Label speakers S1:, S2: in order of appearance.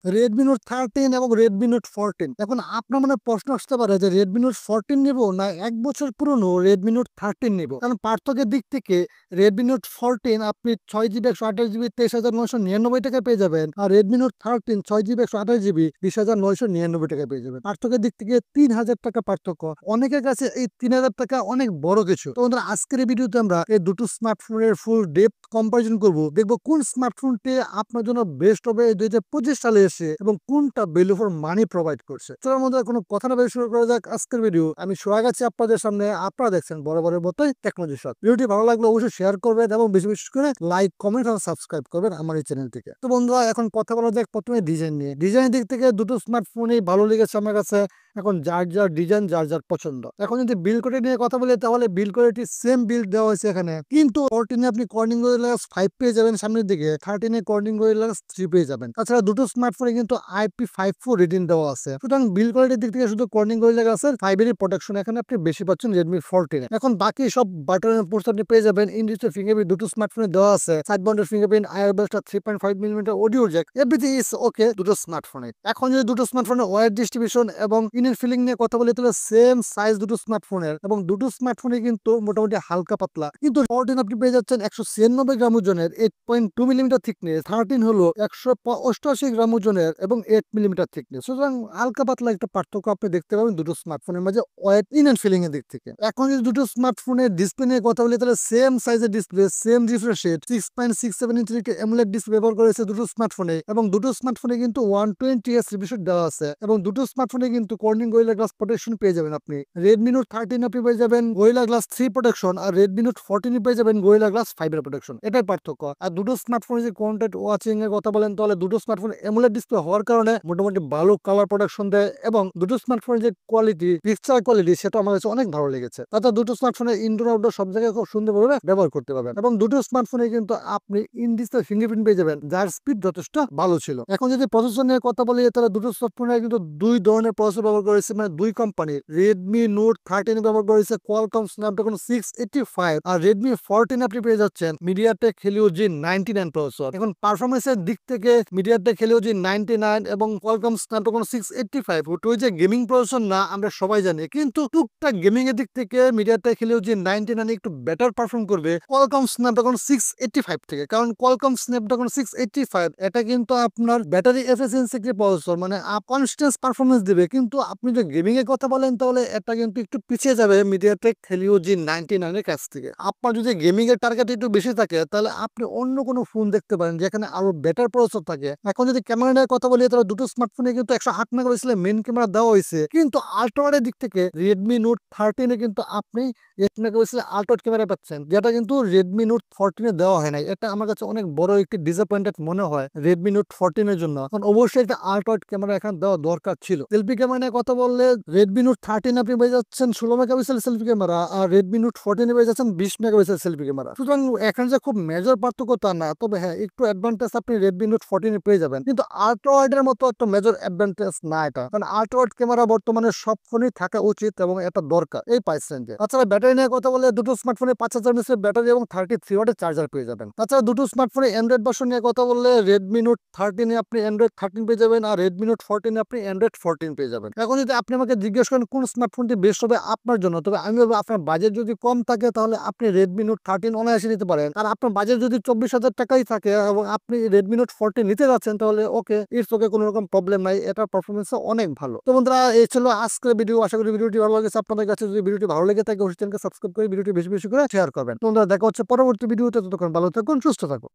S1: Redmi note 13 এবং Redmi note 14। এখন আপনার মনে প্রশ্ন আসতে পারে যে রেডমি নোট 14 নিব না 1 বছর পুরনো রেডমি নোট 13 নিব। কারণ পার্থক্যের দিক থেকে রেডমি নোট 14 আপনি 6 জিবি 128 জিবি 23,999 টাকায় পেয়ে যাবেন, আর রেডমি নোট 13 6 জিবি 128 জিবি 20,999 টাকায় পেয়ে যাবেন। পার্থক্যের দিক থেকে 3,000 টাকা পার্থক্য। অনেকের কাছে এই 3,000 টাকা অনেক বড় কিছু। তো বন্ধুরা, আজকের এই ভিডিওতে আমরা এই দুটো স্মার্টফোনের ফুল ডেপথ কম্পারিজন করব, দেখবো কোন স্মার্টফোনটি আপনার জন্য বেস্ট হবে 2025 সালে এসে এবং কোনটা ভ্যালু ফর মানি প্রোভাইড করছে। চলার মধ্যে কোনো কথা না বলে শুরু করা যাক আজকের ভিডিও। আমি সোহাগ আছি আপনাদের সামনে, আপনারা দেখছেন বরাবরের মতোই টেকনোলজি শট। ভিডিওটি ভালো লাগলে অবশ্যই শেয়ার করবেন এবং বেশি বেশি করে লাইক, কমেন্ট আর সাবস্ক্রাইব করবেন আমার এই চ্যানেলটিকে। তো বন্ধুরা, এখন কথা বলা যাক প্রথমে ডিজাইন নিয়ে। ডিজাইনের দিক থেকে দুটো স্মার্টফোনই ভালো লেগেছে আমার কাছে। এখন যার যার ডিজাইন যার যার পছন্দ। এখন যদি বিল্ড কোয়ালিটি নিয়ে কথা বলি, তাহলে বিল্ড কোয়ালিটি সেম বিল্ড দেওয়া হয়েছে এখানে, কিন্তু 14 আপনি কর্নিং গরিলা 5 পেয়ে যাবেন সামনের দিকে, 13 কর্নিং গরিলা 3 পেয়ে যাবেন। তাছাড়া দুটো স্মার্টফোনে কিন্তু IP54 রেটিং দেওয়া আছে। সুতরাং বিল্ড কোয়ালিটির দিক থেকে শুধু কর্নিং গরিলা গ্লাসের 5 এর প্রোটেকশন এখানে আপনি বেশি পাচ্ছেন রেডমি 14। এখন বাকি সব বাটনের পোর্টস আপনি পেয়ে যাবেন। ইনডিসপ্লে ফিঙ্গারপ্রিন্ট দুটো স্মার্টফোনে দেওয়া আছে। সাইড মাউন্টেড ফিঙ্গারপ্রিন্ট, আইআরবাসটা 3.5 millimetre audio jack, everything is okay দুটো স্মার্টফোনে। এখন যদি দুটো স্মার্টফোনের ওয়্যার ডিস্ট্রিবিউশন এবং ইনার ফিলিং নিয়ে কথা বলি, তাহলে সেম সাইজ দুটো স্মার্টফোনের, এবং দুটো স্মার্টফোনে কিন্তু মোটামুটি হালকা পাতলা। কিন্তু 14 আপনি পেয়ে যাচ্ছেন 196 গ্রাম ওজনের 8.2 মিলিমিটার থিকনেস, 13 হলো 188 গ্রাম ওজনের এবং 8 মিলিমিটার থিকনেস। সুতরাং হালকা পাতলা একটা পার্থক্য আপনি দেখতে পাবেন দুটো স্মার্টফোনের মাঝে ওয়েট ইন এন্ড ফিলিং এর দিক থেকে। এখন যদি দুটো স্মার্টফোনের ডিসপ্লে নিয়ে কথা বলি, তাহলে সেম সাইজের ডিসপ্লে, সেম রিফ্রেশ রেট, 6.67 ইঞ্চি অ্যামোলেড ডিসপ্লে ব্যবহার করেছে দুটো স্মার্টফোনে, এবং দুটো স্মার্টফোনে কিন্তু 120Hz রিফ্রেশ রেট দেওয়া আছে, এবং দুটো স্মার্টফোনে কিন্তু কর্নিং গরিলা গ্লাস প্রোটেকশন পেয়ে যাবেন আপনি। রেডমি নোট 13 আপনি পেয়ে যাবেন গরিলা গ্লাস 3 প্রোটেকশন, আর রেডমি নোট 14 পেয়ে যাবেন গরিলা গ্লাস 5 এর প্রোটেকশন। এটাই পার্থক্য। আর দুটো স্মার্টফোনে যে কন্টেন্ট ওয়াচিং এর কথা বলেন, তাহলে দুটো স্মার্টফোন অ্যামোলেড ডিসপ্লে হওয়ার কারণে মোটামুটি ভালো কালার প্রোটেকশন দেয়, এবং দুটো স্মার্টফোনের যে কোয়ালিটি, পিকচার কোয়ালিটি, সেটা আমার কাছে অনেক ভালো লেগেছে। তাতে দুটো স্মার্টফোনে ইনডোর আউটডোর সব জায়গায় খুব সুন্দরভাবে ব্যবহার করতে পারবেন, এবং দুটো স্মার্টফোনে কিন্তু আপনি ইন ডিসপ্লে ফিঙ্গারপ্রিন্ট পেয়ে যাবেন, যার স্পিড যথেষ্ট ভালো ছিল। এখন যদি প্রসেসর নিয়ে কথা বলি, তাহলে দুটো স্মার্টফোনে কিন্তু দুই ধরনের প্রসেসর ব্যবহার করেছে, মানে দুই কোম্পানির। রেডমি নোট 13 ব্যবহার করেছে কোয়ালকম স্ন্যাপড্রাগন 685, আর রেডমি 14 আপনি পেয়ে যাচ্ছেন মিডিয়াটেক হেলিও G99 প্রসেসর। এখন পারফরমেন্সের দিক থেকে মিডিয়াটেক হেলিও G99 এবং কোয়ালকম স্ন্যাপড্রাগন 685 ওই যে গেমিং প্রসেসর না, আমরা সবাই জানি, কিন্তু টুকটাক গেমিং এর দিক থেকে মিডিয়াটেক হেলিও G99 একটু বেটার পারফর্ম করবে কোয়ালকম স্ন্যাপড্রাগন 685 থেকে। কারণ কোয়ালকম স্ন্যাপড্রাগন 685 এটা কিন্তু আপনার ব্যাটারি এফিসিয়েন্সি কি প্রসেসর, মানে কনস্ট্যান্ট পারফরমেন্স দিবে, কিন্তু আপনি যদি গেমিং এর কথা বলেন, তাহলে এটা কিন্তু একটু পিছিয়ে যাবে মিডিয়াটেক হেলিও G99 এর কাছ থেকে। আপনার যদি গেমিং এর টার্গেট একটু বেশি থাকে, তাহলে আপনি অন্য কোনো ফোন দেখতে পারেন যেখানে আরো বেটার প্রসেসর থাকে। এখন যদি ক্যামেরা নিয়ে কথা বলি, তাহলে দুটো স্মার্টফোনে কিন্তু 108 মেগাপিক্সেলের মেইন ক্যামেরা দেওয়া হয়েছে, কিন্তু আল্ট্রাওয়াইডের দিক থেকে রেডমি নোট 13 এ কিন্তু আপনি 8 মেগাপিক্সেলের আল্ট্রাওয়াইড ক্যামেরা পাচ্ছেন, যেটা কিন্তু রেডমি নোট 14 এ দেওয়া হয় নাই। এটা আমার কাছে অনেক বড় একটি ডিসঅ্যাপয়েন্টেড মনে হয় রেডমি নোট 14 এর জন্য। কারণ অবশ্যই একটা আল্ট্রাওয়াইড ক্যামেরা এখানে দেওয়া দরকার ছিল। সেলফি ক্যামেরা নিয়ে কথা বললে, রেডমি নোট 13 আপনি পেয়ে যাচ্ছেন 16 মেগাপিক্সেল সেলফি ক্যামেরা, আর রেডমি নোট 14 এ পেয়ে যাচ্ছেন 20 মেগাপিক্সেল সেলফি ক্যামেরা। সুতরাং এখানে যে খুব মেজর পার্থক্য তা না, তবে হ্যাঁ, একটু অ্যাডভান্টেজ আপনি রেডমি নোট 14 এ পেয়ে যাবেন, কিন্তু আল্ট্রাওয়াইডের মতো একটা মেজর অ্যাডভান্টেজ না এটা। কারণ আল্ট্রাওয়াইড ক্যামেরা বর্তমানে সব ফোনেই থাকা উচিত এবং এটা দরকার এই প্রাইস রেঞ্জে। তাছাড়া ব্যাটারি নিয়ে কথা বলে, দুটো স্মার্টফোনে 5000 mAh ব্যাটারি এবং 33 ওয়াটের চার্জার পেয়ে যাবেন। তাছাড়া দুটো স্মার্টফোনে অ্যান্ড্রয়েড ভার্সন নিয়ে কথা বললে, রেডমি নোট 13 এ আপনি অ্যান্ড্রয়েড 13 পেয়ে যাবেন, আর রেডমি নোট 14 এ আপনি অ্যান্ড্রয়েড 14 পেয়ে যাবেন। এখন যদি আপনি আমাকে জিজ্ঞেস করেন কোন স্মার্টফোনটি বেস্ট হবে আপনার জন্য, তবে আমি বলবো আপনার বাজেট যদি কম থাকে, তাহলে আপনি রেডমি নোট 13 অনায়াসে নিতে পারেন। আর আপনার বাজেট যদি 24,000 টাকাই থাকে এবং আপনি রেডমি নোট 14 নিতে যাচ্ছেন, তাহলে ওকে, ইটস ওকে, কোনো রকম প্রবলেম নাই, এটা পারফরমেন্স অনেক ভালো। তো বন্ধুরা, এই ছিল আজকের ভিডিও। আশা করি ভিডিওটি ভালো লেগেছে আপনাদের কাছে। যদি ভিডিওটি ভালো লেগে থাকে, অবশ্যই চ্যানেলকে সাবস্ক্রাইব করে ভিডিওটি বেশি বেশি করে শেয়ার করবেন। তো বন্ধুরা, দেখা হচ্ছে পরবর্তী ভিডিওতে। ততক্ষণ ভালো থাকুন, সুস্থ থাকুন।